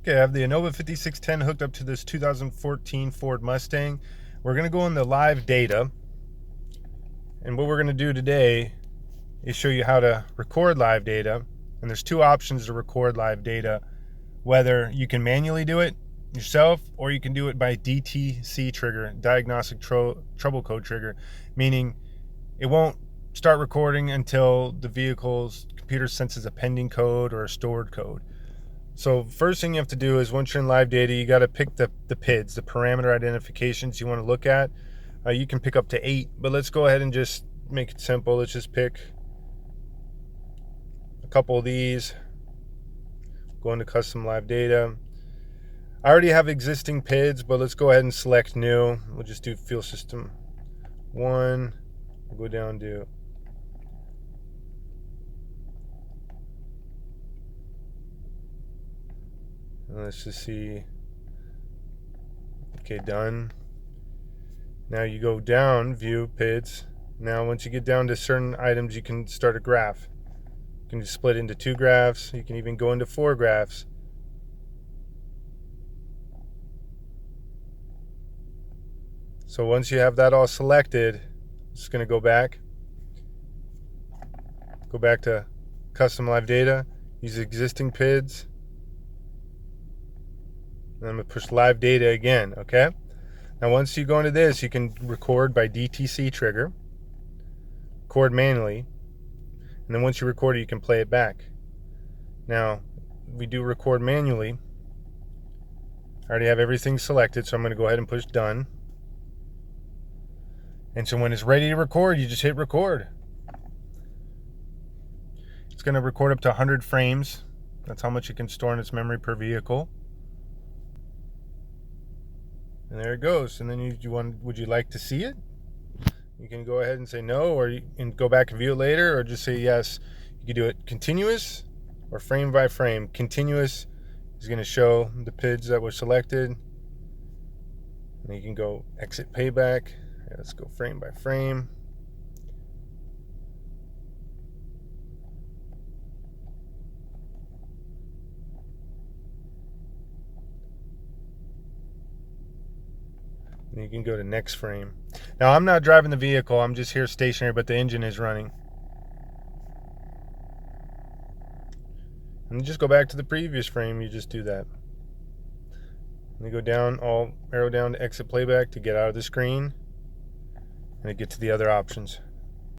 Okay, I have the Innova 5610 hooked up to this 2014 Ford Mustang. We're going to go in the live data. And what we're going to do today is show you how to record live data. And there's two options to record live data. Whether you can manually do it yourself or you can do it by DTC trigger, Diagnostic Trouble Code trigger, meaning it won't start recording until the vehicle's computer senses a pending code or a stored code. So first thing you have to do is once you're in live data, you got to pick the PIDs, the parameter identifications you want to look at. You can pick up to 8, but let's go ahead and just make it simple. Let's just pick a couple of these. Go into custom live data. I already have existing PIDs, but let's go ahead and select new. We'll just do fuel system 1. We'll go down to let's just see. Okay, done. Now you go down, view PIDs. Now once you get down to certain items, you can start a graph. You can split into 2 graphs. You can even go into 4 graphs. So once you have that all selected, just going to go back to custom live data, use existing PIDs. And I'm going to push live data again, okay? Now once you go into this, you can record by DTC trigger, record manually, and then once you record it, you can play it back. Now, we do record manually. I already have everything selected, so I'm going to go ahead and push done. And so when it's ready to record, you just hit record. It's going to record up to 100 frames. That's how much it can store in its memory per vehicle. And there it goes. And then would you like to see it? You can go ahead and say no, or you can go back and view it later, or just say yes. You can do it continuous or frame by frame. Continuous is going to show the PIDs that were selected. And you can go exit playback. Let's go frame by frame. And you can go to next frame. Now I'm not driving the vehicle, I'm just here stationary, but the engine is running. And you just go back to the previous frame, you just do that. And you go down, arrow down to exit playback to get out of the screen, and it gets to the other options.